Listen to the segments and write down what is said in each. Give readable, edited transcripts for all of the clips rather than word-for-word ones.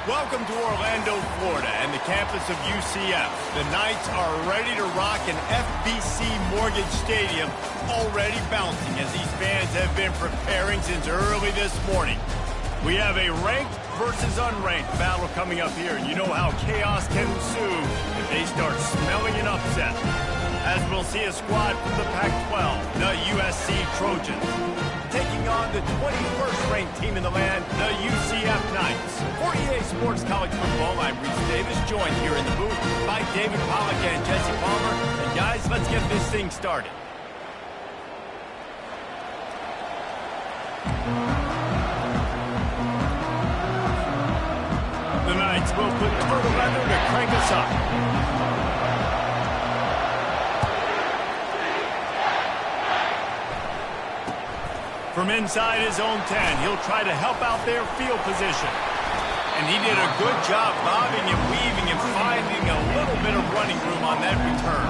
Welcome to Orlando, Florida, and the campus of UCF. The Knights are ready to rock an FBC Mortgage Stadium, already bouncing as these fans have been preparing since early this morning. We have a ranked versus unranked battle coming up here, and you know how chaos can ensue if they start smelling an upset. As we'll see a squad from the Pac-12, the USC Trojans, taking on the 21st ranked team in the land, the UCF Knights. For EA Sports College Football, I'm Reese Davis, joined here in the booth by David Pollack and Jesse Palmer. And guys, let's get this thing started. The Knights will put total weather to crank us up. From inside his own 10, he'll try to help out their field position. And he did a good job bobbing and weaving and finding a little bit of running room on that return.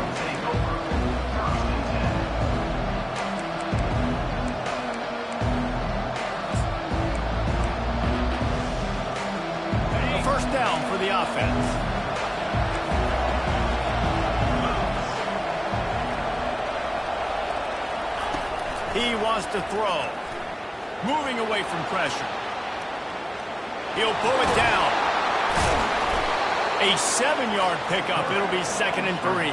A first down for the offense. He wants to throw. Moving away from pressure. He'll pull it down. A 7-yard pickup. It'll be 2nd and 3.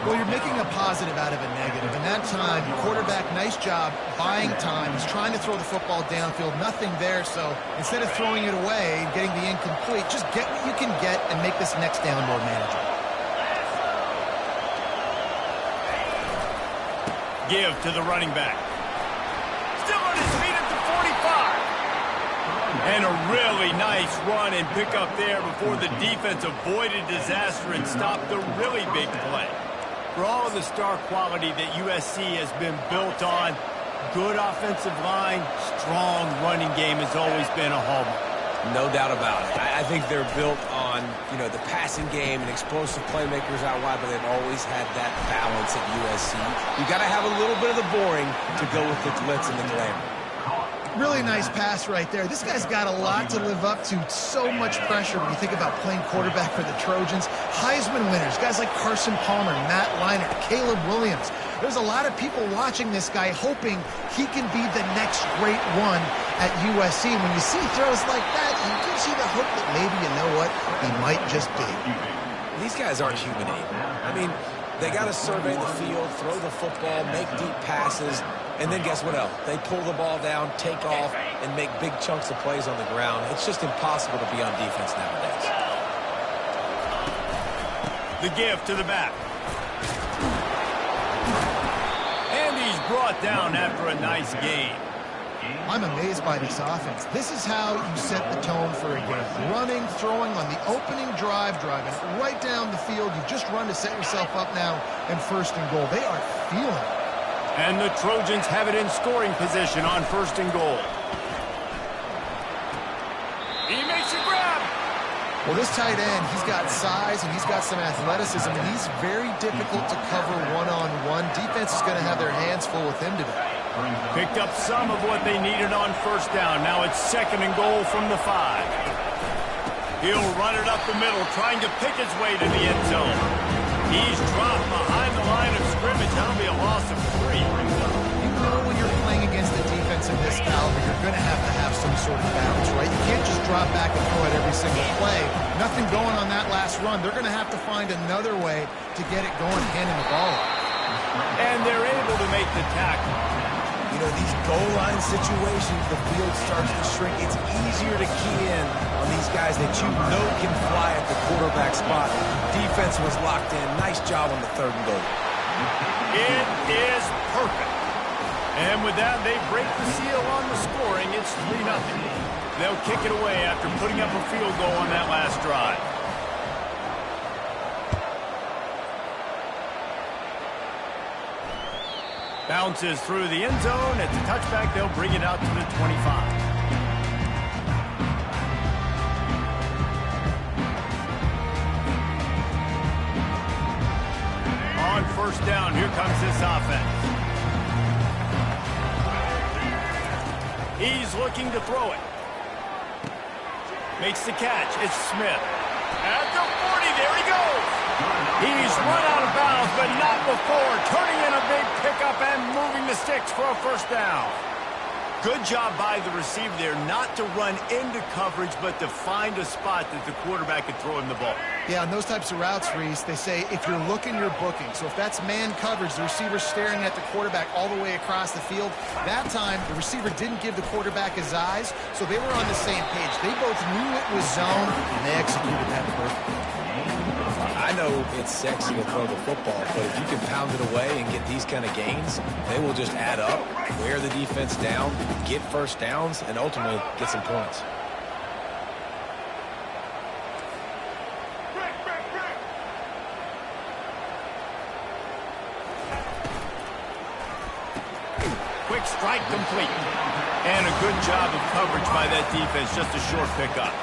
Well, you're making a positive out of a negative. And that time, quarterback, nice job buying time. He's trying to throw the football downfield. Nothing there. So instead of throwing it away and getting the incomplete, just get what you can get and make this next down more manageable. Give to the running back. Still on his feet at the 45. And a really nice run and pick up there before the defense avoided disaster and stopped the really big play. For all of the star quality that USC has been built on, good offensive line, strong running game has always been a hallmark. No doubt about it. I think they're built on, the passing game and explosive playmakers out wide, but they've always had that balance at USC. You've got to have a little bit of the boring to go with the glitz and the glamour. Really nice pass right there. This guy's got a lot to live up to. So much pressure when you think about playing quarterback for the Trojans. Heisman winners, guys like Carson Palmer, Matt Leinart, Caleb Williams. There's a lot of people watching this guy hoping he can be the next great one at USC. When you see throws like that, you do see the hope that maybe, you know what, he might just be. These guys aren't human anymore. I mean, they got to survey the field, throw the football, make deep passes, and then guess what else? They pull the ball down, take off, and make big chunks of plays on the ground. It's just impossible to be on defense nowadays. The give to the back. And he's brought down after a nice gain. I'm amazed by this offense. This is how you set the tone for a game. Running, throwing on the opening drive, driving right down the field. You just run to set yourself up now in 1st and goal. They are feeling it. And the Trojans have it in scoring position on 1st and goal. He makes a grab. Well, this tight end, he's got size and he's got some athleticism, and he's very difficult to cover one-on-one. Defense is going to have their hands full with him today. Picked up some of what they needed on 1st down. Now it's 2nd and goal from the 5. He'll run it up the middle, trying to pick his way to the end zone. He's dropped behind the line of scrimmage. That'll be a loss of 3. You know when you're playing against a defense of this caliber, you're going to have some sort of balance, right? You can't just drop back and throw it every single play. Nothing going on that last run. They're going to have to find another way to get it going, handing the ball off. And they're able to make the tackle. These goal line situations, the field starts to shrink. It's easier to key in on these guys that you know can fly at the quarterback spot. Defense was locked in. Nice job on the 3rd and goal. It is perfect. And with that, they break the seal on the scoring. It's 3-0. They'll kick it away after putting up a field goal on that last drive. Bounces through the end zone. It's a touchback. They'll bring it out to the 25. On 1st down, here comes this offense. He's looking to throw it. Makes the catch. It's Smith. At the 40, there he goes. He's run out of bounds, but not before. Turning in a big pickup and moving the sticks for a first down. Good job by the receiver there not to run into coverage, but to find a spot that the quarterback could throw him the ball. Yeah, on those types of routes, Reese, they say if you're looking, you're booking. So if that's man coverage, the receiver's staring at the quarterback all the way across the field. That time, the receiver didn't give the quarterback his eyes, so they were on the same page. They both knew it was zone, and they executed that perfectly. I know it's sexy to throw the football, but if you can pound it away and get these kind of gains, they will just add up, wear the defense down, get first downs, and ultimately get some points. Quick strike complete. And a good job of coverage by that defense, just a short pickup.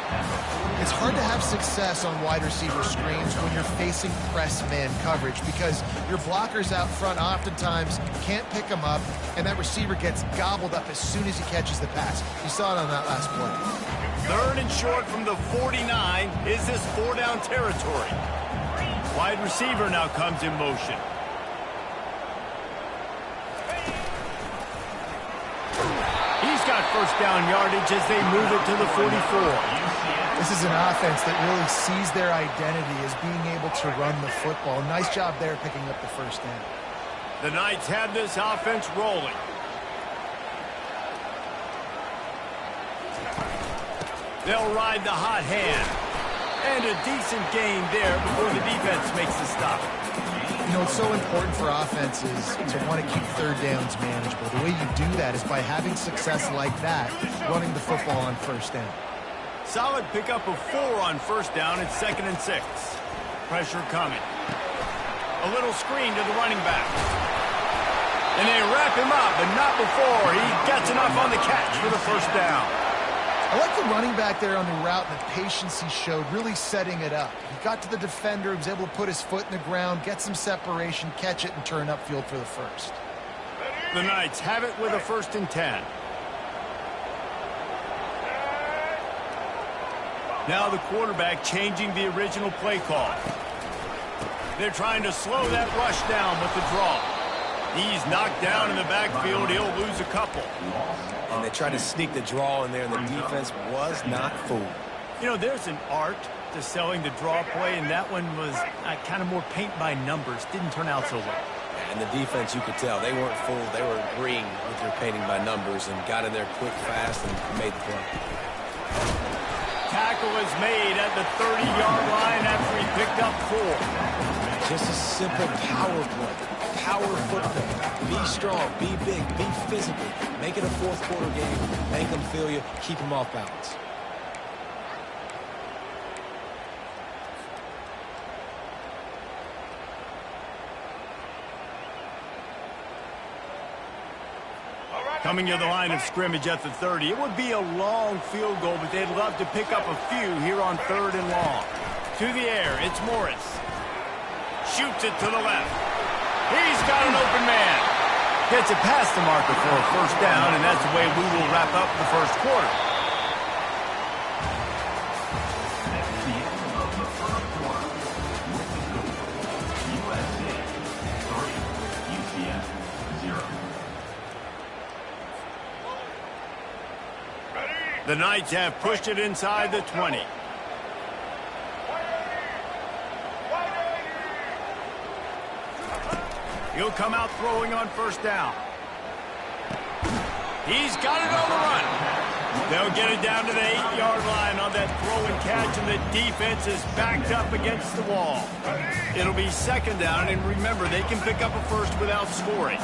It's hard to have success on wide receiver screens when you're facing press man coverage because your blockers out front oftentimes can't pick them up, and that receiver gets gobbled up as soon as he catches the pass. You saw it on that last play. Third and short from the 49. Is this four-down territory? Wide receiver now comes in motion. He's got first down yardage as they move it to the 44. This is an offense that really sees their identity as being able to run the football. Nice job there picking up the first down. The Knights have this offense rolling. They'll ride the hot hand. And a decent gain there before the defense makes the stop. You know, it's so important for offenses to want to keep third downs manageable. The way you do that is by having success like that, running the football on first down. Solid pickup of 4 on first down. It's 2nd and 6. Pressure coming. A little screen to the running back. And they wrap him up, but not before he gets enough on the catch for the first down. I like the running back there on the route and the patience he showed, really setting it up. He got to the defender, he was able to put his foot in the ground, get some separation, catch it, and turn upfield for the first. The Knights have it with a 1st and 10. Now the quarterback changing the original play call. They're trying to slow that rush down with the draw. He's knocked down in the backfield. He'll lose a couple. And they tried to sneak the draw in there, and the defense was not fooled. You know, there's an art to selling the draw play, and that one was kind of more paint by numbers. Didn't turn out so well. And the defense, you could tell, they weren't fooled. They were agreeing with your painting by numbers and got in there quick, fast, and made the play. Tackle is made at the 30-yard line after he picked up 4. Just a simple power play. Power football. Be strong, be big, be physical. Make it a fourth-quarter game. Make them feel you. Keep them off balance. Coming to the line of scrimmage at the 30. It would be a long field goal, but they'd love to pick up a few here on 3rd and long. To the air, it's Morris. Shoots it to the left. He's got an open man. Gets it past the marker for a first down, and that's the way we will wrap up the first quarter. USC UCF 0. The Knights have pushed it inside the 20. He'll come out throwing on first down. He's got it on the run. They'll get it down to the 8-yard line on that throw and catch, and the defense is backed up against the wall. It'll be 2nd down, and remember, they can pick up a first without scoring.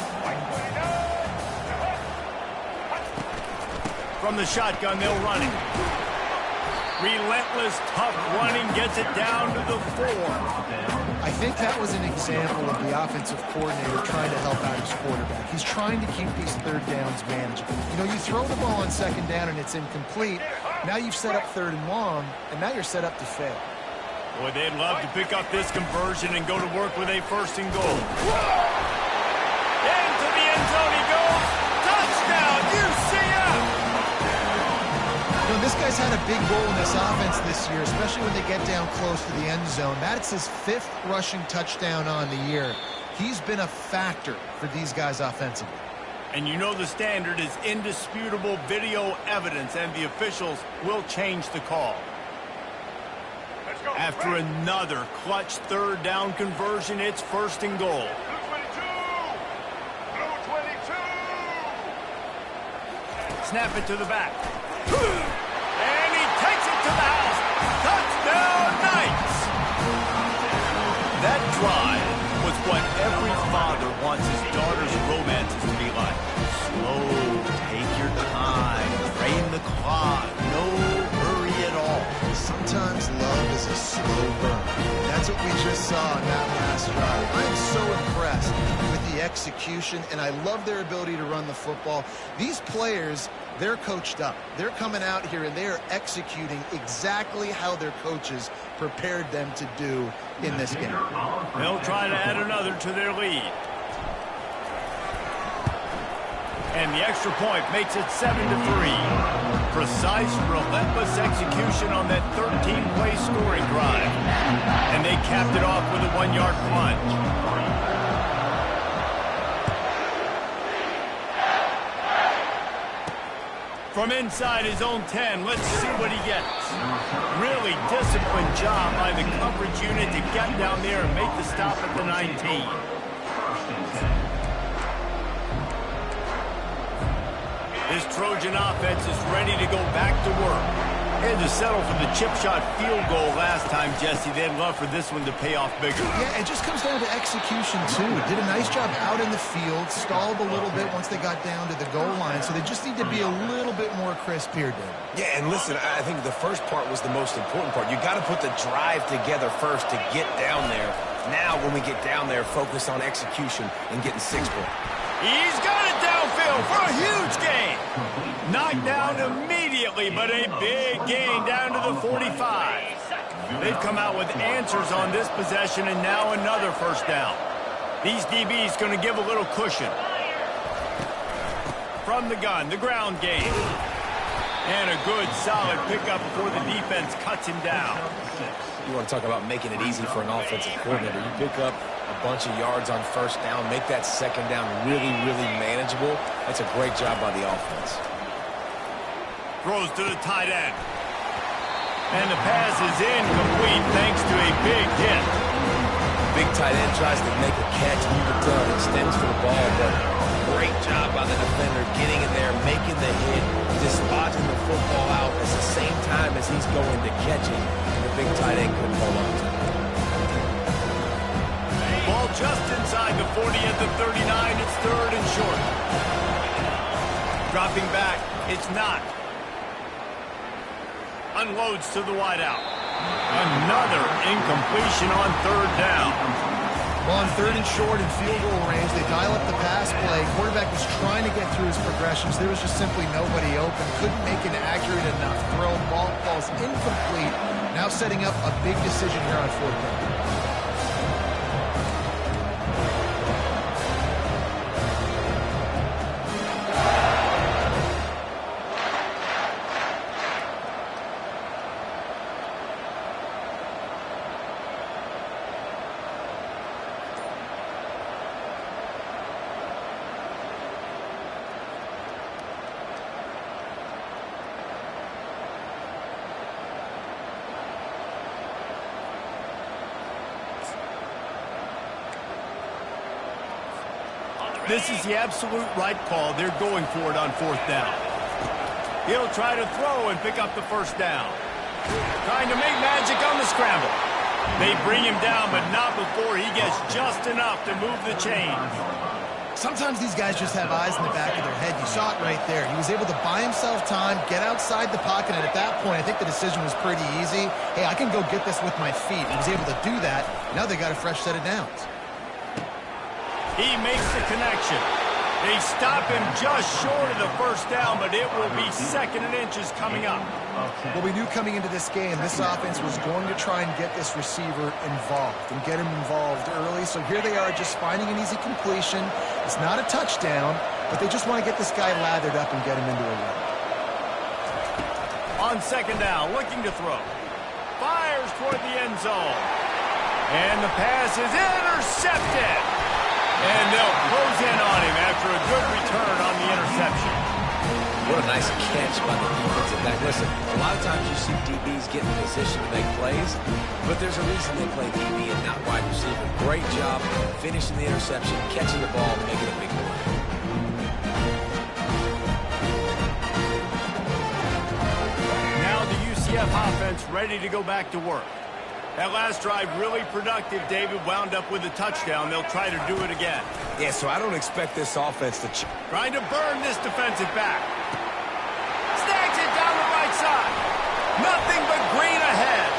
From the shotgun, they'll run it. Relentless, tough running gets it down to the 4. I think that was an example of the offensive coordinator trying to help out his quarterback. He's trying to keep these third downs manageable. You know, you throw the ball on 2nd down and it's incomplete. Now you've set up 3rd and long, and now you're set up to fail. Boy, they'd love to pick up this conversion and go to work with a 1st and goal. Into the end zone he goes. Touchdown, UCF! You know, this guy's had a big role in this offense this year, especially when they get down close to the end zone. That's his 5th rushing touchdown on the year. He's been a factor for these guys offensively. And you know the standard is indisputable video evidence, and the officials will change the call. After another clutch 3rd down conversion, it's 1st and goal. Snap it to the back. And he takes it to the house. Touchdown, Knights! That drive was what every father wants his daughter's romances to be like. Slow, take your time, drain the clock, no hurry at all. Sometimes love is a slow burn. That's what we just saw in that last drive. I'm so impressed with the execution, and I love their ability to run the football. These players, they're coached up. They're coming out here, and they are executing exactly how their coaches prepared them to do in this game. They'll try to add another to their lead. And the extra point makes it 7-3. Precise, relentless execution on that 13-play scoring drive. And they capped it off with a 1-yard plunge. From inside his own 10, let's see what he gets. Really disciplined job by the coverage unit to get down there and make the stop at the 19. This Trojan offense is ready to go back to work. Had to settle for the chip shot field goal last time, Jesse. They'd love for this one to pay off bigger. Yeah, it just comes down to execution, too. Did a nice job out in the field, stalled a little bit once they got down to the goal line, so they just need to be a little bit more crisp here, Dave. Yeah, and listen, I think the first part was the most important part. You got to put the drive together first to get down there. Now, when we get down there, focus on execution and getting 6 points. He's got it downfield for a huge gain. Knocked down immediately, but a big gain down to the 45. They've come out with answers on this possession, and now another 1st down. These DBs going to give a little cushion. From the gun, the ground game. And a good, solid pickup before the defense cuts him down. You want to talk about making it easy for an offensive coordinator. You pick up a bunch of yards on 1st down, make that 2nd down really, really manageable. That's a great job by the offense. Throws to the tight end. And the pass is incomplete thanks to a big hit. Big tight end tries to make a catch, move it done, extends for the ball, but great job by the defender getting in there, making the hit, dislodging the football out at the same time as he's going to catch it, and the big tight end couldn't hold on to it. Ball just inside the 40 at the 39. It's 3rd and short. Dropping back. It's not. Unloads to the wideout. Another incompletion on 3rd down. Well, on 3rd and short in field goal range, they dial up the pass play. Quarterback was trying to get through his progressions. There was just simply nobody open. Couldn't make an accurate enough throw. Ball falls incomplete. Now setting up a big decision here on 4th down. This is the absolute right call. They're going for it on 4th down. He'll try to throw and pick up the 1st down. Trying to make magic on the scramble. They bring him down, but not before he gets just enough to move the chains. Sometimes these guys just have eyes in the back of their head. You saw it right there. He was able to buy himself time, get outside the pocket, and at that point, I think the decision was pretty easy. Hey, I can go get this with my feet. He was able to do that. Now they got a fresh set of downs. He makes the connection. They stop him just short of the 1st down, but it will be 2nd and inches coming up. Well, we knew coming into this game, this offense was going to try and get this receiver involved and get him involved early. So here they are just finding an easy completion. It's not a touchdown, but they just want to get this guy lathered up and get him into a run. On on second down, looking to throw. Fires toward the end zone. And the pass is intercepted. And they'll close in on him after a good return on the interception. What a nice catch by the defensive back. Listen, a lot of times you see DBs get in position to make plays, but there's a reason they play DB and not wide receiver. Great job finishing the interception, catching the ball, making a big play. Now the UCF offense ready to go back to work. That last drive really productive. David wound up with a touchdown. They'll try to do it again. Yeah, so I don't expect this offense to... Trying to burn this defensive back. Snags it down the right side. Nothing but green ahead.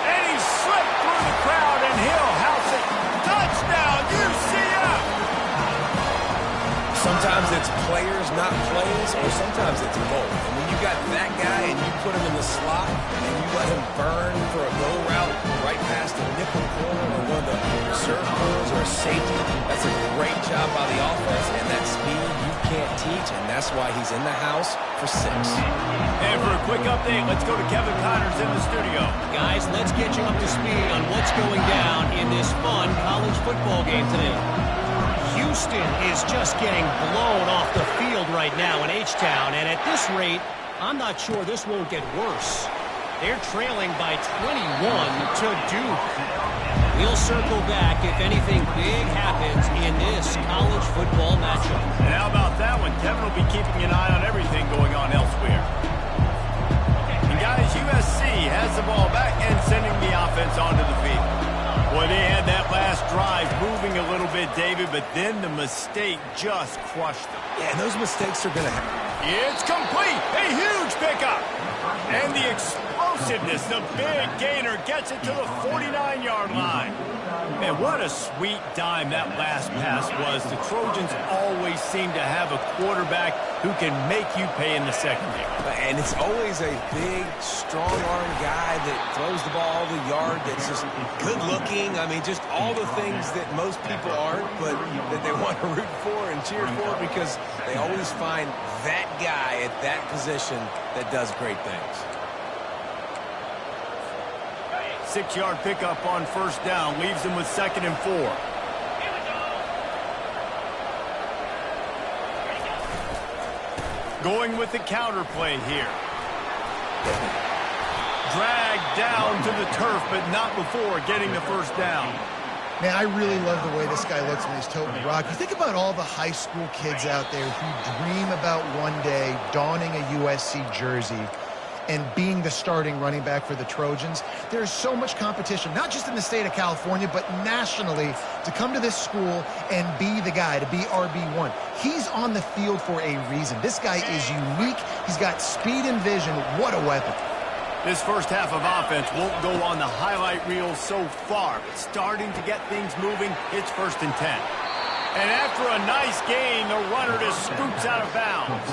And he slipped through the crowd, and he'll house it. Touchdown, UCF! Sometimes it's players, not plays, or sometimes it's both. And when you got that guy and you put him in the slot and you let him burn for a go route right past the nickel corner or one of the reserve corners or a safety, that's a great job by the offense, and that speed you can't teach, and that's why he's in the house for 6. And for a quick update, let's go to Kevin Connors in the studio. Guys, let's get you up to speed on what's going down in this fun college football game today. Houston is just getting blown off the field right now in H-Town, and at this rate, I'm not sure this won't get worse. They're trailing by 21 to Duke. We'll circle back if anything big happens in this college football matchup. And how about that one? Kevin will be keeping an eye on everything going on elsewhere. And guys, USC has the ball back and sending the offense onto the field. Boy, they had that last drive moving a little bit, David, but then the mistake just crushed them. Yeah, and those mistakes are going to happen. It's complete. A huge pickup. And the explosiveness, the big gainer gets it to the 49-yard line. And what a sweet dime that last pass was. The Trojans always seem to have a quarterback who can make you pay in the secondary. And it's always a big, strong-arm guy that throws the ball the yard, that's just good-looking. I mean, just all the things that most people aren't, but that they want to root for and cheer for because they always find that guy at that position that does great things. 6-yard pickup on first down leaves them with 2nd and 4. Going with the counter play here. Dragged down to the turf, but not before getting the first down. Man, I really love the way this guy looks when he's toting the rock. You think about all the high school kids out there who dream about one day donning a USC jersey and being the starting running back for the Trojans. There's so much competition, not just in the state of California, but nationally, to come to this school and be the guy, to be RB1. He's on the field for a reason. This guy is unique. He's got speed and vision. What a weapon. This first half of offense won't go on the highlight reel so far, but starting to get things moving, it's 1st and 10. And after a nice gain, the runner just scoops out of bounds.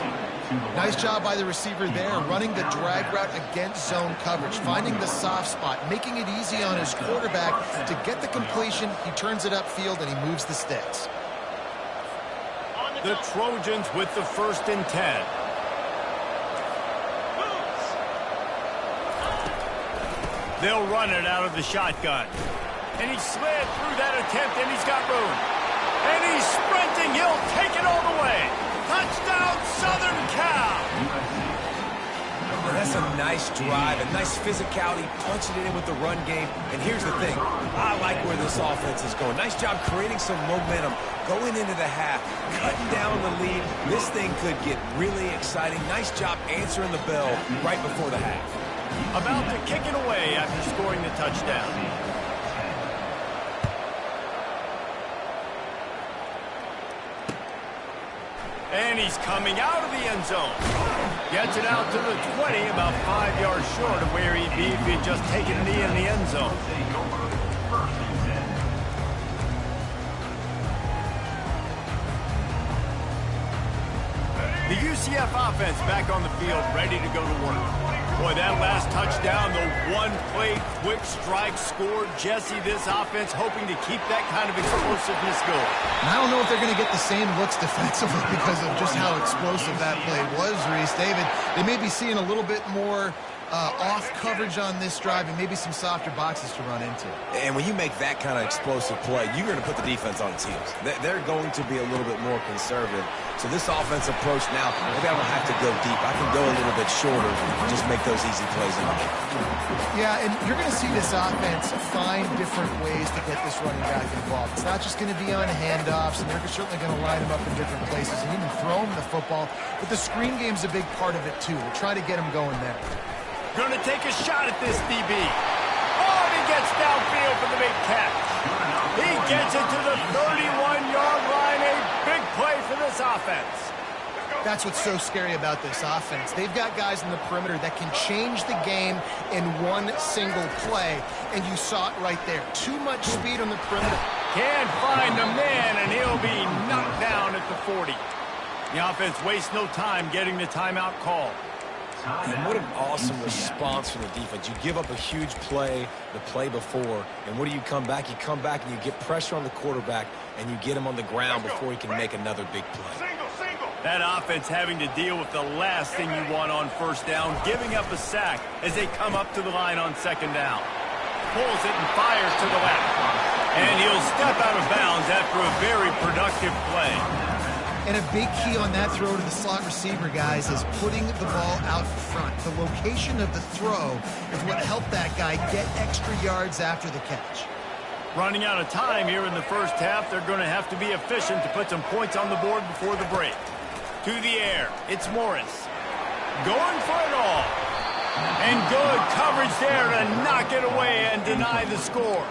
Nice job by the receiver there, running the drag route against zone coverage, finding the soft spot, making it easy on his quarterback to get the completion. He turns it upfield, and he moves the sticks. The Trojans with the 1st and 10. They'll run it out of the shotgun. And he slid through that attempt, and he's got room. And he's sprinting. He'll take it all the way. Touchdown, Southern Cal. And that's a nice drive, a nice physicality, punching it in with the run game. And here's the thing. I like where this offense is going. Nice job creating some momentum, going into the half, cutting down the lead. This thing could get really exciting. Nice job answering the bell right before the half. About to kick it away after scoring the touchdown. And he's coming out of the end zone. Gets it out to the 20, about 5 yards short of where he'd be if he'd just taken a knee in the end zone. The UCF offense back on the field, ready to go to work. Boy, that last touchdown, the one-play quick strike scored. Jesse, this offense hoping to keep that kind of explosiveness going. And I don't know if they're going to get the same looks defensively because of just how explosive that play was, Reese. David, they may be seeing a little bit more off coverage on this drive and maybe some softer boxes to run into. And when you make that kind of explosive play, you're going to put the defense on its heels. They're going to be a little bit more conservative. So this offense approach now, maybe I don't have to go deep. I can go a little bit shorter, just make those easy plays in the game. Yeah, and you're going to see this offense find different ways to get this running back involved. It's not just going to be on handoffs, and they're certainly going to line him up in different places and even throw him the football. But the screen game's a big part of it, too. We'll try to get him going there. Going to take a shot at this DB. Oh, and he gets downfield for the big catch. He gets it to the 31-yard line. A big play for this offense. That's what's so scary about this offense. They've got guys in the perimeter that can change the game in one single play, and you saw it right there. Too much speed on the perimeter. Can't find the man, and he'll be knocked down at the 40. The offense wastes no time getting the timeout call. And what an awesome response from the defense. You give up a huge play the play before, and what do you come back? You come back and you get pressure on the quarterback, and you get him on the ground before he can make another big play. That offense having to deal with the last thing you want on first down, giving up a sack as they come up to the line on second down. Pulls it and fires to the left. And he'll step out of bounds after a very productive play. And a big key on that throw to the slot receiver, guys, is putting the ball out front. The location of the throw is what helped that guy get extra yards after the catch. Running out of time here in the first half, they're going to have to be efficient to put some points on the board before the break. To the air, it's Morris. Going for it all. And good coverage there to knock it away and deny the score.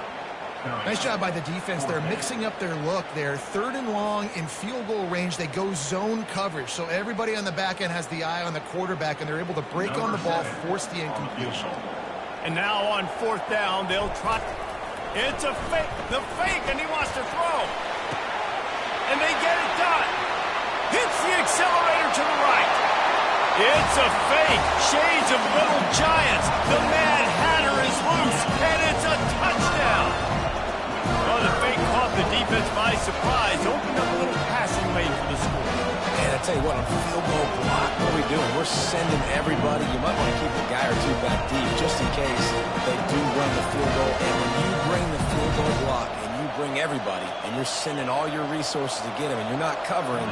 Nice job by the defense. They're mixing up their look. They're third and long in field goal range. They go zone coverage. So everybody on the back end has the eye on the quarterback, and they're able to break on the ball, force the incompletion. And now on fourth down, they'll try. It's a fake. The fake, and he wants to throw. And they get it done. Hits the accelerator to the right. It's a fake. Shades of Little Giants. The Mad Hatter is loose, and it's a touchdown. Well, the fake caught the defense by surprise, opened up a little passing lane for the score. And I tell you what, on field goal block, what are we doing? We're sending everybody. You might want to keep a guy or two back deep just in case they do run the field goal. And when you bring the field goal block and you bring everybody and you're sending all your resources to get them and you're not covering,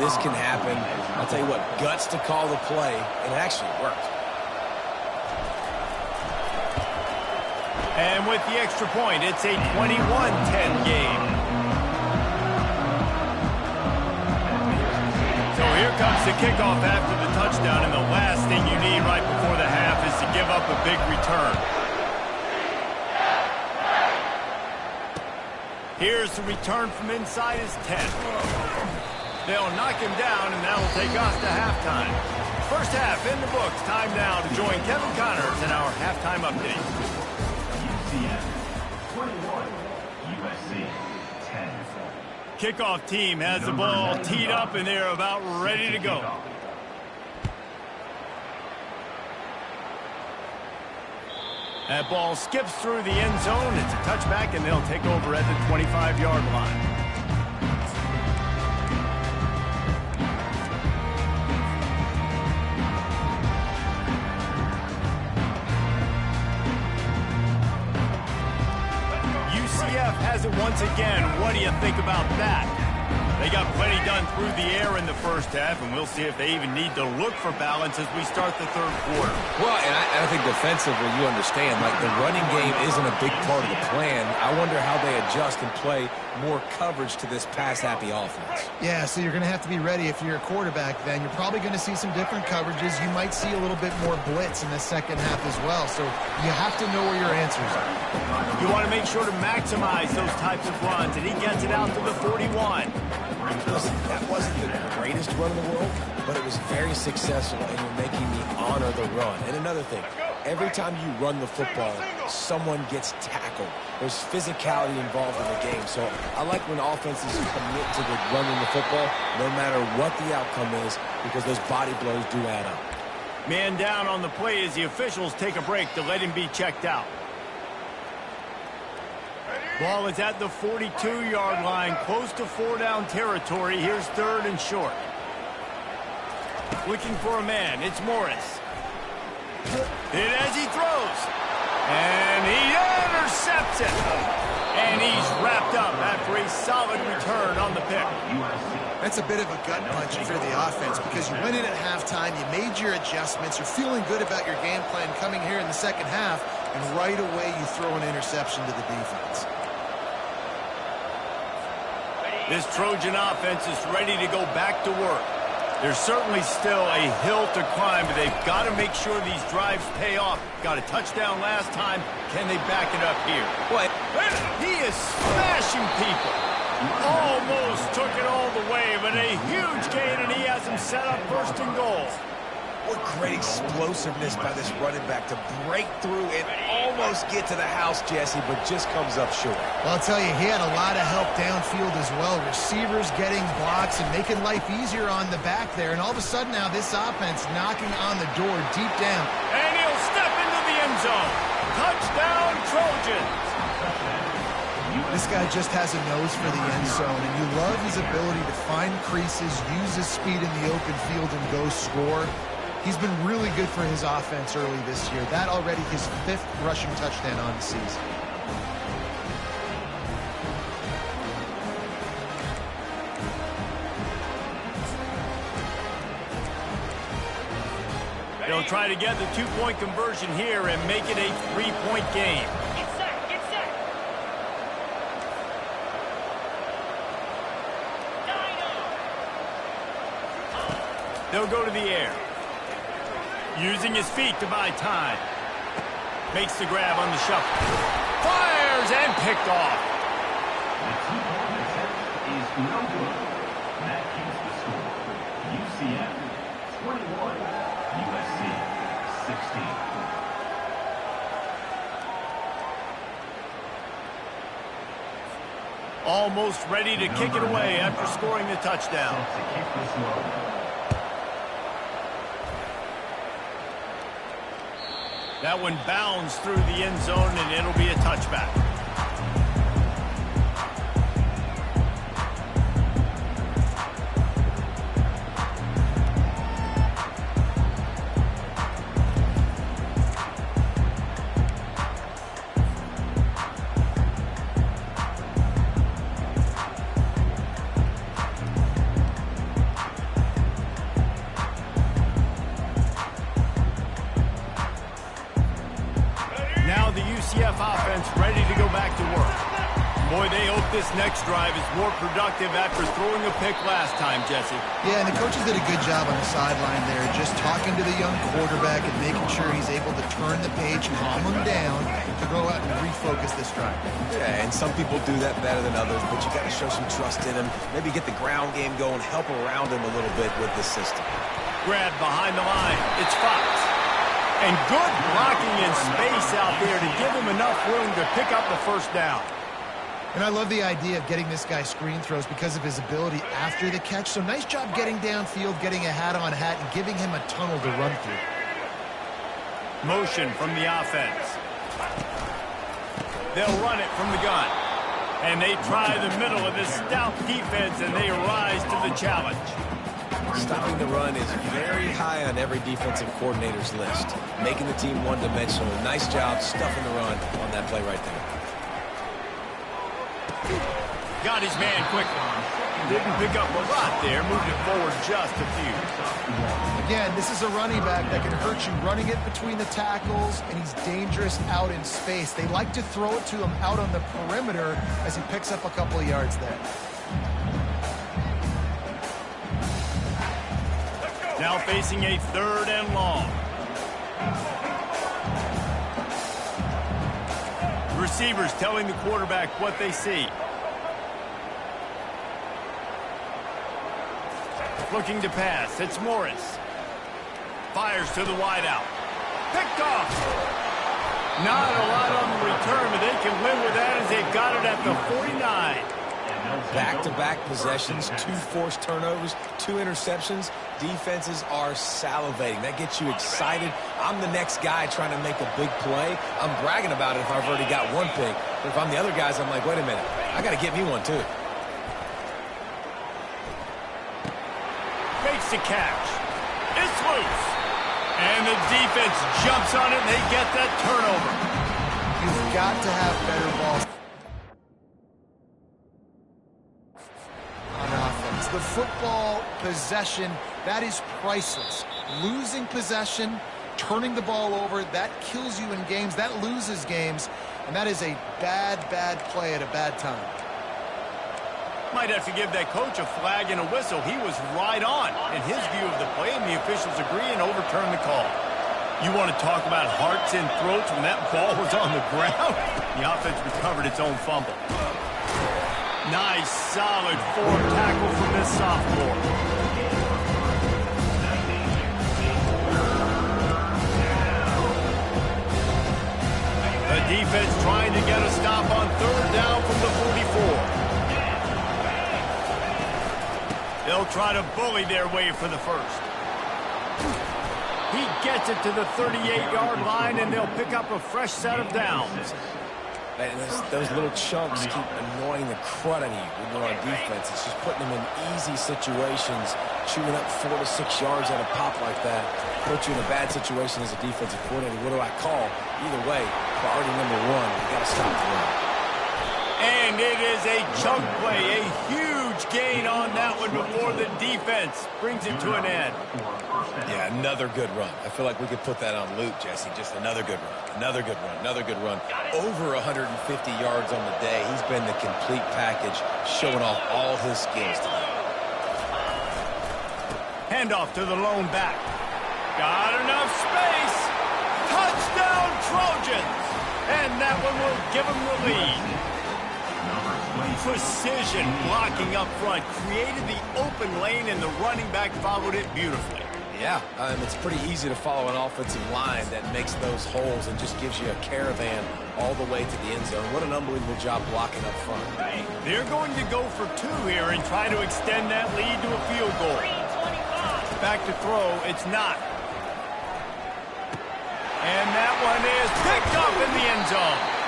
this can happen. I'll tell you what, guts to call the play, and it actually worked. And with the extra point, it's a 21-10 game. So here comes the kickoff after the touchdown, and the last thing you need right before the half is to give up a big return. Here's the return from inside his 10. They'll knock him down, and that'll take us to halftime. First half in the books. Time now to join Kevin Connors in our halftime update. UCF 21, USC 10. Kickoff team has the ball teed up, and they're about ready to go. That ball skips through the end zone. It's a touchback, and they'll take over at the 25-yard line. UCF has it once again. What do you think about that? They got plenty done through the air in the first half, and we'll see if they even need to look for balance as we start the third quarter. Well, and I think defensively, you understand, like the running game isn't a big part of the plan. I wonder how they adjust and play more coverage to this pass-happy offense. Yeah, so you're going to have to be ready if you're a quarterback then. You're probably going to see some different coverages. You might see a little bit more blitz in the second half as well. So you have to know where your answers are. You want to make sure to maximize those types of runs, and he gets it out to the 41. Listen, that wasn't the greatest run in the world, but it was very successful, and you're making me honor the run. And another thing, every time you run the football, someone gets tackled. There's physicality involved in the game. So I like when offenses commit to the running the football, no matter what the outcome is, because those body blows do add up. Man down on the play as the officials take a break to let him be checked out. Ball is at the 42-yard line, close to 4-down territory. Here's 3rd and short. Looking for a man. It's Morris. And as he throws. And he intercepts it. And he's wrapped up after a solid return on the pick. That's a bit of a gut punch for the offense because you went in at halftime, you made your adjustments, you're feeling good about your game plan coming here in the second half, and right away you throw an interception to the defense. This Trojan offense is ready to go back to work. There's certainly still a hill to climb, but they've got to make sure these drives pay off. Got a touchdown last time. Can they back it up here? What? He is smashing people. Almost took it all the way, but a huge gain, and he has him set up 1st and goal. What great explosiveness by this running back to break through and almost get to the house, Jesse, but just comes up short. Well, I'll tell you, he had a lot of help downfield as well. Receivers getting blocks and making life easier on the back there. And all of a sudden now this offense knocking on the door deep down. And he'll step into the end zone. Touchdown, Trojans. This guy just has a nose for the end zone, and you love his ability to find creases, use his speed in the open field, and go score. He's been really good for his offense early this year. That already his 5th rushing touchdown on the season. They'll try to get the 2-point conversion here and make it a 3-point game. Get set, get set. They'll go to the air. Using his feet to buy time. Makes the grab on the shuffle. Fires and picked off. The 2-point attempt is no good. That keeps the score. UCF 21, USC 16. Almost ready to kick it away after scoring the touchdown. To kick this one. That one bounds through the end zone, and it'll be a touchback. Now the UCF offense ready to go back to work. Boy, they hope this next drive is more productive after throwing a pick last time, Jesse. Yeah, and the coaches did a good job on the sideline there, just talking to the young quarterback and making sure he's able to turn the page, calm him down, to go out and refocus this drive. Yeah, and some people do that better than others, but you got to show some trust in him. Maybe get the ground game going, help around him a little bit with this system. Grab behind the line. It's Fox. And good blocking in space out there to give him enough room to pick up the 1st down. And I love the idea of getting this guy screen throws because of his ability after the catch. So nice job getting downfield, getting a hat-on-hat, and giving him a tunnel to run through. Motion from the offense. They'll run it from the gun. And they try the middle of this stout defense, and they rise to the challenge. Stopping the run is very high on every defensive coordinator's list. Making the team one-dimensional. Nice job stuffing the run on that play right there. Got his man quickly. Didn't pick up a lot there. Moved it forward just a few. Again, this is a running back that can hurt you running it between the tackles, and he's dangerous out in space. They like to throw it to him out on the perimeter as he picks up a couple of yards there. Now facing a 3rd and long. Receivers telling the quarterback what they see. Looking to pass. It's Morris. Fires to the wideout. Picked off. Not a lot on the return, but they can live with that as they've got it at the 49. Back-to-back possessions, 2 forced turnovers, 2 interceptions. Defenses are salivating. That gets you excited. I'm the next guy trying to make a big play. I'm bragging about it if I've already got one pick. But if I'm the other guys, I'm like, wait a minute. I got to get me one, too. Makes the catch. It's loose. And the defense jumps on it, and they get that turnover. You've got to have better balls on offense. The football possession, that is priceless. Losing possession, turning the ball over, that kills you in games, that loses games, and that is a bad play at a bad time. Might have to give that coach a flag and a whistle. He was right on in his view of the play, and the officials agree and overturn the call. You want to talk about hearts and throats when that ball was on the ground? The offense recovered its own fumble. Nice, solid form tackle from this sophomore. The defense trying to get a stop on 3rd down from the 44. They'll try to bully their way for the first. He gets it to the 38-yard line, and they'll pick up a fresh set of downs. Those little chunks keep annoying the crud out of you when you're on defense. It's just putting them in easy situations, chewing up 4 to 6 yards at a pop like that. Put you in a bad situation as a defensive coordinator. What do I call? Either way, priority number 1, you got to stop the run. And it is a chunk play, a huge gain on that one before the defense brings it to an end. Yeah, another good run. I feel like we could put that on loop, Jesse. Just another good run, another good run, another good run. Over 150 yards on the day. He's been the complete package, showing off all his skills today. Handoff to the lone back. Got enough space. Touchdown, Trojans. And that one will give them the lead. Precision blocking up front created the open lane, and the running back followed it beautifully. Yeah, it's pretty easy to follow an offensive line that makes those holes and just gives you a caravan all the way to the end zone. What an unbelievable job blocking up front. They're going to go for 2 here and try to extend that lead to a field goal. Back to throw, it's not. And that one is picked up in the end zone.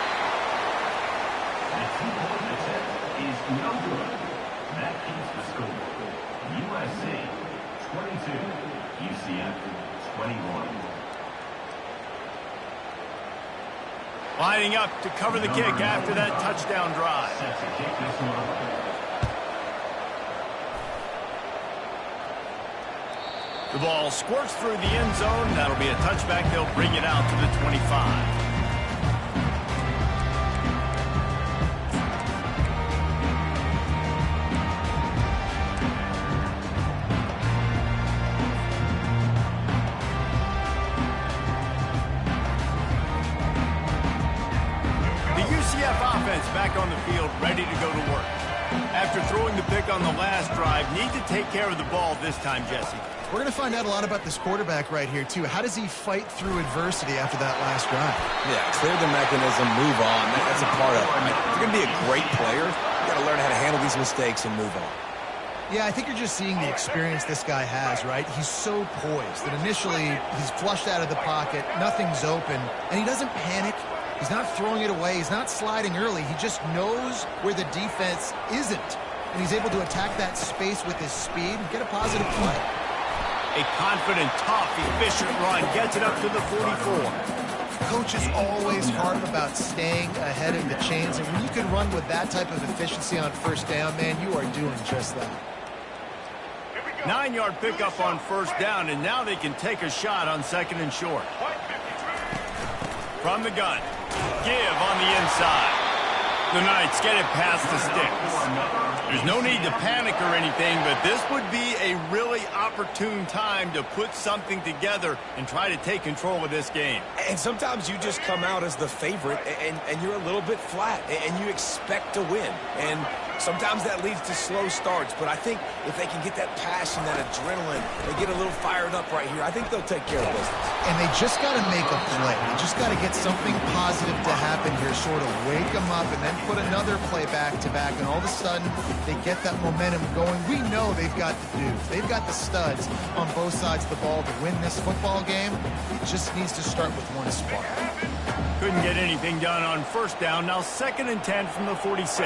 No good. That keeps the score. USC 22, UCF 21. Lining up to cover the kick after that touchdown drive. Set to kick this one. The ball squirts through the end zone. That'll be a touchback. They'll bring it out to the 25. Back on the field, ready to go to work. After throwing the pick on the last drive, need to take care of the ball this time, Jesse. We're going to find out a lot about this quarterback right here, too. How does he fight through adversity after that last drive? Yeah, clear the mechanism, move on. That's a part of it. Right? If you're going to be a great player, you got to learn how to handle these mistakes and move on. Yeah, I think you're just seeing the experience this guy has, right? He's so poised that initially he's flushed out of the pocket, nothing's open, and he doesn't panic. He's not throwing it away. He's not sliding early. He just knows where the defense isn't. And he's able to attack that space with his speed and get a positive play. A confident, tough, efficient run gets it up to the 44. Coach is always hard about staying ahead of the chains. And when you can run with that type of efficiency on first down, man, you are doing just that. 9-yard pickup on first down, and now they can take a shot on 2nd and short. From the gun. Give on the inside. The Knights get it past the sticks. There's no need to panic or anything, but this would be a really opportune time to put something together and try to take control of this game. And sometimes you just come out as the favorite, and you're a little bit flat, and you expect to win. And Sometimes that leads to slow starts, but I think if they can get that passion, that adrenaline, they get a little fired up right here, I think they'll take care of business. And they just got to make a play. They just got to get something positive to happen here, sort of wake them up and then put another play back-to-back, and all of a sudden they get that momentum going. We know they've got the dudes. They've got the studs on both sides of the ball to win this football game. It just needs to start with one spark. Couldn't get anything done on first down. Now 2nd and 10 from the 46.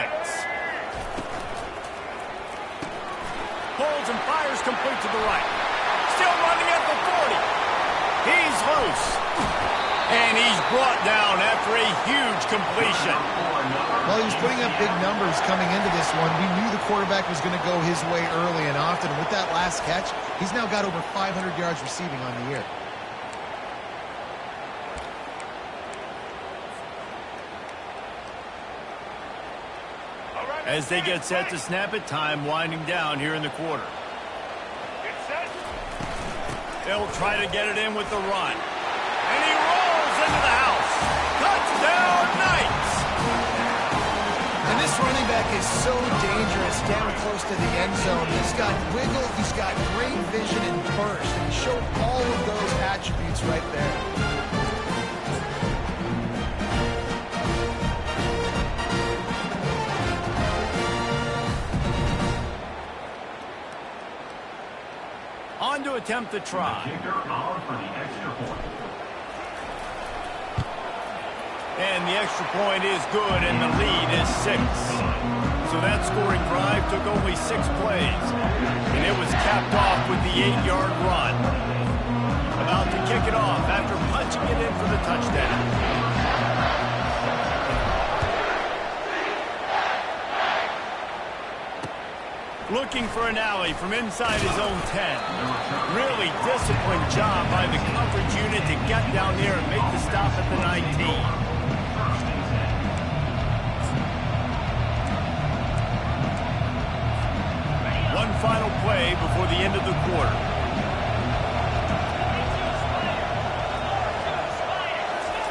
Holds and fires complete to the right. Still running at the 40. He's loose. And he's brought down after a huge completion. Well, he was putting up big numbers coming into this one. We knew the quarterback was going to go his way early and often. And with that last catch, he's now got over 500 yards receiving on the year. As they get set to snap it, time winding down here in the quarter. They'll try to get it in with the run. And he rolls into the house. Touchdown, Knights! And this running back is so dangerous down close to the end zone. He's got wiggle, he's got great vision and burst. And he showed all of those attributes right there. On to attempt the try. And the extra point is good, and the lead is 6. So that scoring drive took only 6 plays. And it was capped off with the 8-yard run. About to kick it off after punching it in for the touchdown. Looking for an alley from inside his own 10. Really disciplined job by the coverage unit to get down there and make the stop at the 19. One final play before the end of the quarter.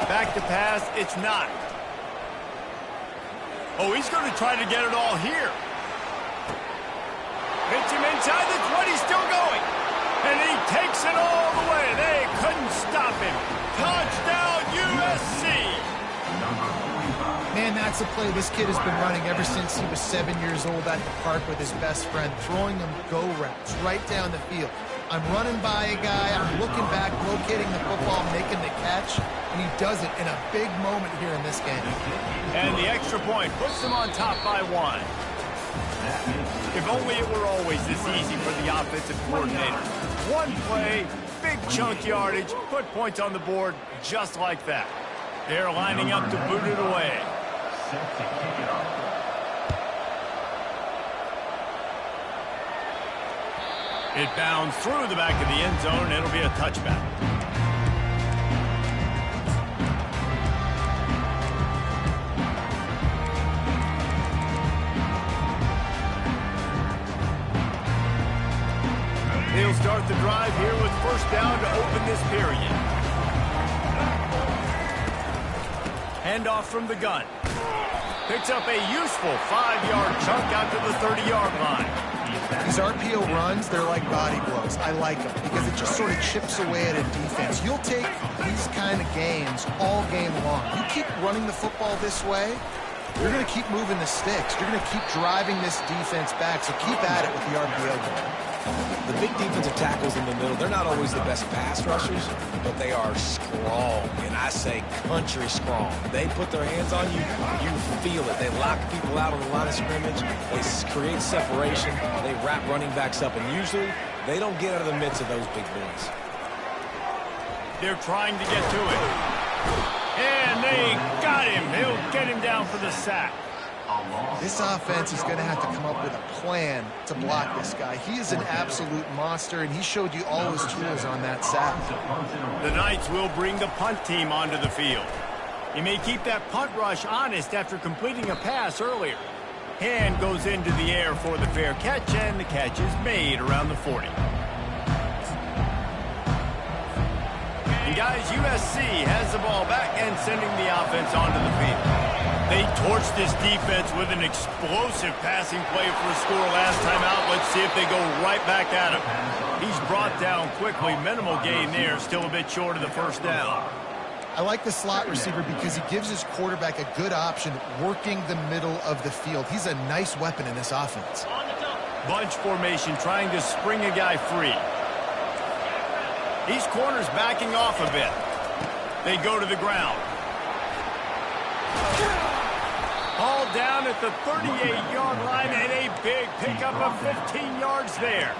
Back to pass, it's not. Oh, he's going to try to get it all here. Hits him inside the 20, still going. And he takes it all the way. They couldn't stop him. Touchdown, USC. Man, that's a play this kid has been running ever since he was 7 years old at the park with his best friend, throwing them go routes right down the field. I'm running by a guy, I'm looking back, locating the football, making the catch, and he does it in a big moment here in this game. And the extra point puts them on top by 1. If only it were always this easy for the offensive coordinator. One play, big chunk yardage, put points on the board just like that. They're lining up to boot it away. It bounds through the back of the end zone, and it'll be a touchback. He'll start the drive here with first down to open this period. Handoff from the gun. Picks up a useful 5-yard chunk out to the 30-yard line. These RPO runs, they're like body blows. I like them because it just sort of chips away at a defense. You'll take these kind of games all game long. You keep running the football this way, you're going to keep moving the sticks. You're going to keep driving this defense back, so keep at it with the RPO game. The big defensive tackles in the middle, they're not always the best pass rushers, but they are strong, and I say country strong. They put their hands on you, you feel it. They lock people out on the line of scrimmage. They create separation. They wrap running backs up, and usually they don't get out of the midst of those big boys. They're trying to get to it. And they got him. He'll get him down for the sack. This offense is going to have to come up with a plan to block this guy. He is an absolute monster, and he showed you all his tools on that sack. The Knights will bring the punt team onto the field. He may keep that punt rush honest after completing a pass earlier. Hand goes into the air for the fair catch, and the catch is made around the 40. And guys, USC has the ball back and sending the offense onto the field. They torched this defense with an explosive passing play for a score last time out. Let's see if they go right back at him. He's brought down quickly. Minimal gain there. Still a bit short of the first down. I like the slot receiver because he gives his quarterback a good option working the middle of the field. He's a nice weapon in this offense. Bunch formation trying to spring a guy free. These corners backing off a bit. They go to the ground. All down at the 38-yard line and a big pickup of 15 yards there.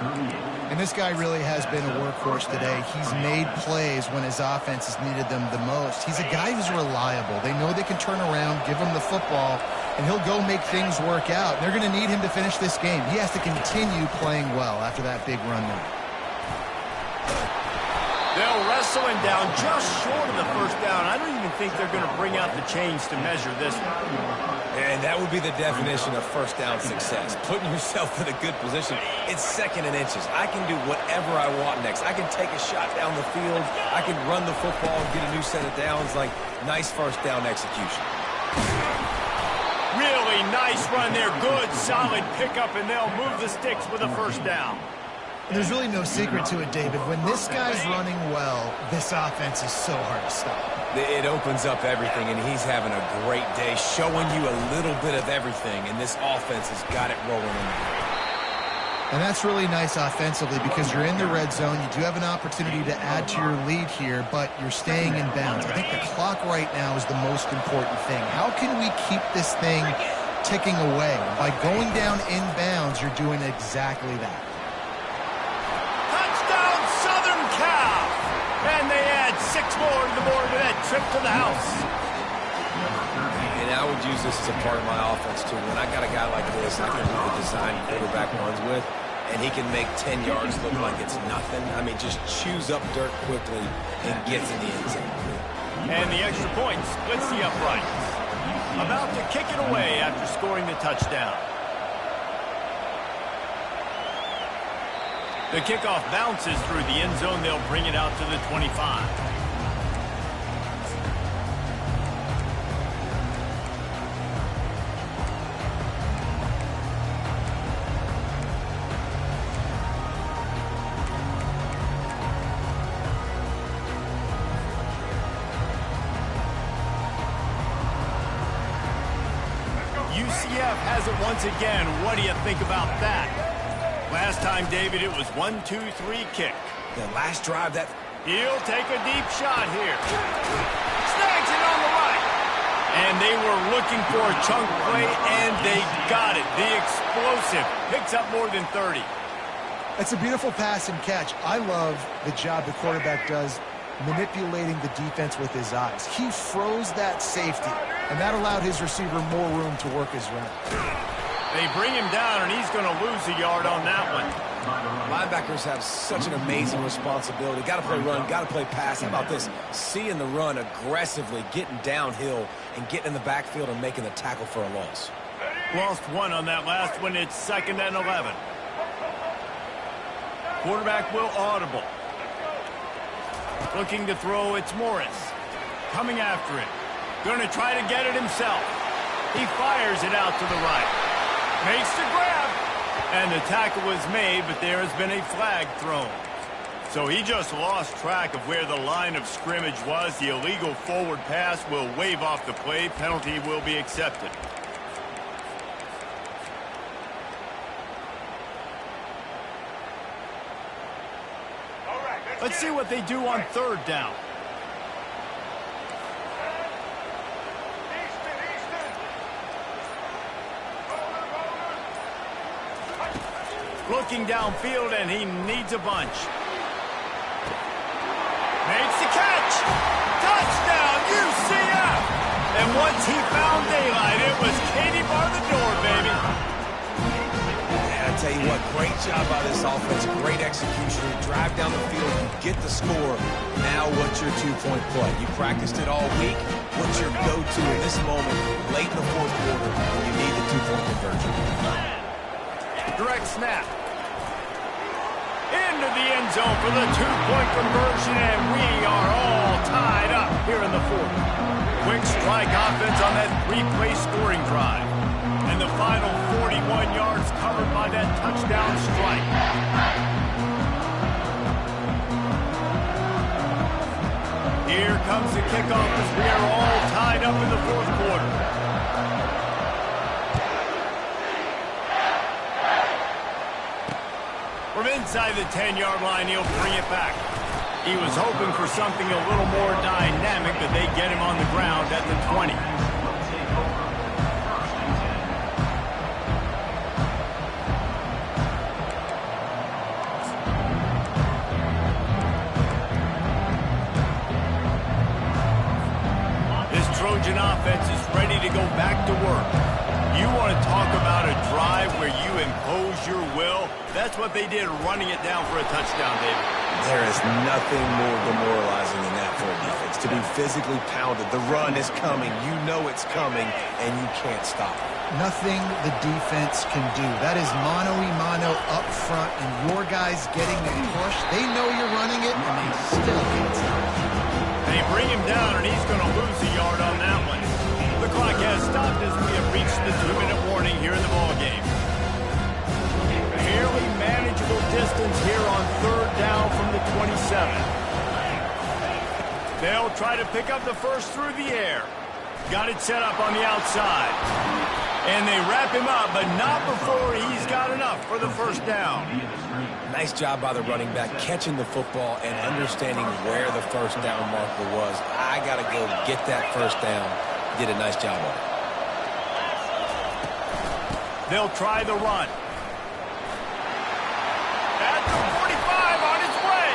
And this guy really has been a workhorse today. He's made plays when his offense has needed them the most. He's a guy who's reliable. They know they can turn around, give him the football, and he'll go make things work out. They're going to need him to finish this game. He has to continue playing well after that big run there. They'll wrestle him down just short of the first down. I don't even think they're going to bring out the chains to measure this one. And that would be the definition of first down success. Putting yourself in a good position. It's second and inches. I can do whatever I want next. I can take a shot down the field. I can run the football and get a new set of downs. Like, nice first down execution. Really nice run there. Good, solid pickup, and they'll move the sticks with a first down. There's really no secret to it, David. When this guy's running well, this offense is so hard to stop. It opens up everything, and he's having a great day, showing you a little bit of everything, and this offense has got it rolling in the game. And that's really nice offensively because you're in the red zone. You do have an opportunity to add to your lead here, but you're staying in bounds. I think the clock right now is the most important thing. How can we keep this thing ticking away? By going down in bounds, you're doing exactly that. And they add 6 more to the board with that trip to the house. And I would use this as a part of my offense, too. When I got a guy like this, I can do the design quarterback runs with, and he can make 10 yards look like it's nothing. I mean, just chews up dirt quickly and gets in the end zone. And the extra point splits the uprights. About to kick it away after scoring the touchdown. The kickoff bounces through the end zone. They'll bring it out to the 25. UCF has it once again. What do you think about that? Last time, David, it was 1-2-3 kick. The last drive, that... He'll take a deep shot here. Snags it on the right. And they were looking for a chunk play, and they got it. The explosive picks up more than 30. It's a beautiful pass and catch. I love the job the quarterback does manipulating the defense with his eyes. He froze that safety, and that allowed his receiver more room to work his run. They bring him down, and he's going to lose a yard on that one. Linebackers have such an amazing responsibility. Got to play run, got to play pass. How about this? Seeing the run aggressively, getting downhill, and getting in the backfield and making the tackle for a loss. Lost one on that last one. It's 2nd and 11. Quarterback will audible. Looking to throw, it's Morris. Coming after it. Going to try to get it himself. He fires it out to the right. Makes the grab. And the tackle was made, but there has been a flag thrown. So he just lost track of where the line of scrimmage was. The illegal forward pass will wave off the play. Penalty will be accepted. Let's see what they do on 3rd down. Looking downfield, and he needs a bunch. Makes the catch. Touchdown, UCF. And once he found daylight, it was Katie bar the door, baby. And I tell you what, great job by this offense. Great execution. You drive down the field, you get the score. Now what's your two-point play? You practiced it all week. What's your go-to in this moment, late in the 4th quarter, when you need the two-point conversion? Direct snap. Into the end zone for the two-point conversion, and we are all tied up here in the 4th. Quick strike offense on that three-play scoring drive. And the final 41 yards covered by that touchdown strike. Here comes the kickoff as we are all tied up in the fourth quarter. From inside the 10-yard line, he'll bring it back. He was hoping for something a little more dynamic, but they get him on the ground at the 20. This Trojan offense is ready to go back to work. You want to talk about a drive where you impose your will? That's what they did, running it down for a touchdown, David. There is nothing more demoralizing than that for a defense. To be physically pounded. The run is coming. You know it's coming, and you can't stop it. Nothing the defense can do. That is mano-a-mano up front, and your guys getting the push. They know you're running it, and they still can't stop it. They bring him down, and he's going to lose a yard on that one. The clock has stopped as we have reached the 2-minute warning here in the ballgame. Fairly manageable distance here on third down from the 27. They'll try to pick up the first through the air. Got it set up on the outside. And they wrap him up, but not before he's got enough for the first down. Nice job by the running back, catching the football and understanding where the first down marker was. I got to go get that first down. Did a nice job on it. They'll try the run. At the 45 on his way.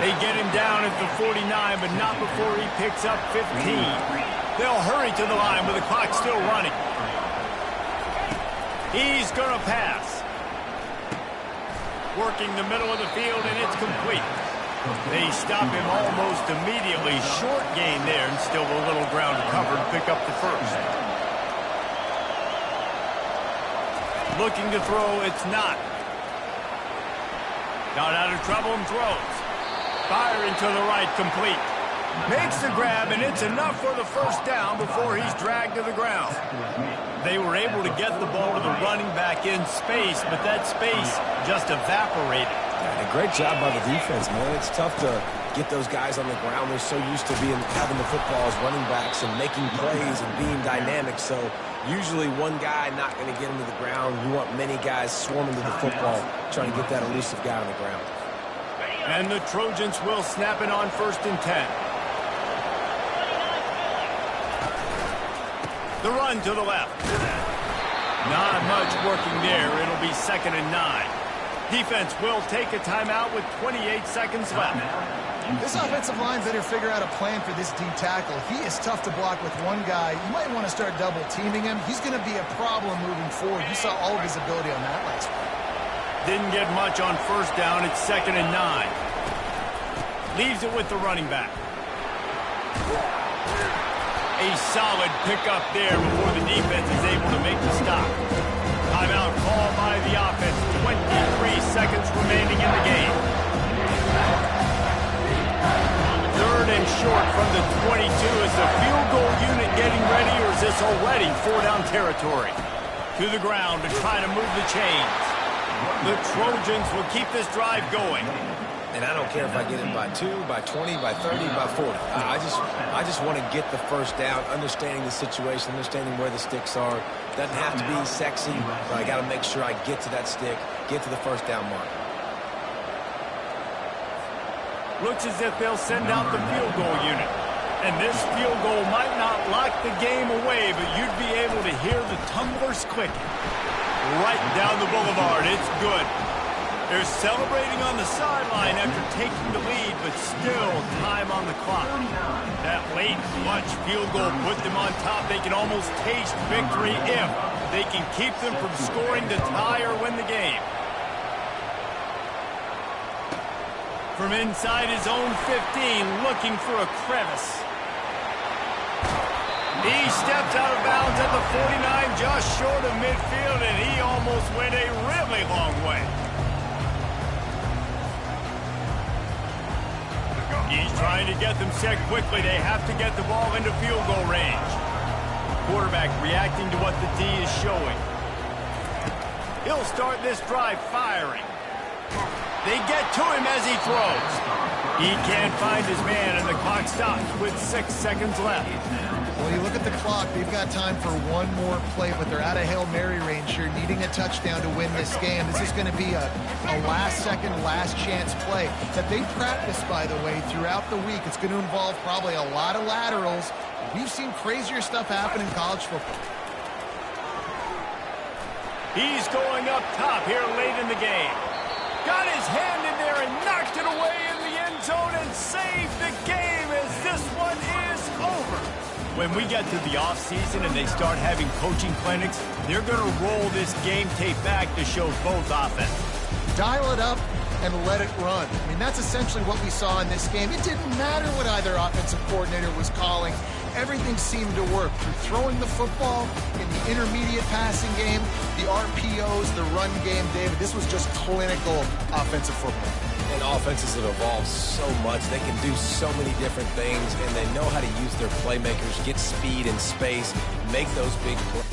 They get him down at the 49, but not before he picks up 15. They'll hurry to the line with the clock still running. He's going to pass. Working the middle of the field, and it's complete. They stop him almost immediately. Short gain there, and still a little ground covered to pick up the first. Looking to throw, it's not. Got out of trouble and throws. Firing to the right, complete. Makes the grab, and it's enough for the first down before he's dragged to the ground. They were able to get the ball to the running back in space, but that space just evaporated. And a great job by the defense, man. It's tough to get those guys on the ground. They're so used to having the football as running backs and making plays and being dynamic. So usually one guy not going to get him to the ground. You want many guys swarming to the football, trying to get that elusive guy on the ground. And the Trojans will snap it on 1st and 10. The run to the left. Not much working there. It'll be 2nd and 9. Defense will take a timeout with 28 seconds left. This offensive line better figure out a plan for this D tackle. He is tough to block with one guy. You might want to start double teaming him. He's going to be a problem moving forward. You saw all of his ability on that last one. Didn't get much on first down. It's 2nd and 9. Leaves it with the running back. A solid pickup there before the defense is able to make the stop. Timeout called by the offense. 23 seconds remaining in the game. 3rd and short from the 22. Is the field goal unit getting ready, or is this already 4-down territory? To the ground to try to move the chains. The Trojans will keep this drive going. And I don't care if I get in by 2, by 20, by 30, by 40. I just want to get the first down, understanding the situation, understanding where the sticks are. Doesn't have to be sexy, but I got to make sure I get to that stick, get to the first down mark. Looks as if they'll send out the field goal unit. And this field goal might not lock the game away, but you'd be able to hear the tumblers clicking. Right down the boulevard. It's good. They're celebrating on the sideline after taking the lead, but still time on the clock. That late clutch field goal put them on top. They can almost taste victory if they can keep them from scoring to tie or win the game. From inside his own 15, looking for a crevice. He steps out of bounds at the 49, just short of midfield, and he almost went a really long way. He's trying to get them set quickly. They have to get the ball into field goal range. Quarterback reacting to what the D is showing. He'll start this drive firing. They get to him as he throws. He can't find his man, and the clock stops with 6 seconds left. Well, you look at the clock, they've got time for one more play, but they're out of Hail Mary range here, needing a touchdown to win this game. This is going to be a last-second, last-chance play that they practice, by the way, throughout the week. It's going to involve probably a lot of laterals. We've seen crazier stuff happen in college football. He's going up top here late in the game. Got his hand in there and knocked it away in the end zone and saved the game as this one is over. When we get to the offseason and they start having coaching clinics, they're going to roll this game tape back to show both offenses. Dial it up and let it run. I mean, that's essentially what we saw in this game. It didn't matter what either offensive coordinator was calling. Everything seemed to work through throwing the football in the intermediate passing game, the RPOs, the run game, David. This was just clinical offensive football. And offenses have evolved so much. They can do so many different things, and they know how to use their playmakers, get speed and space, make those big plays.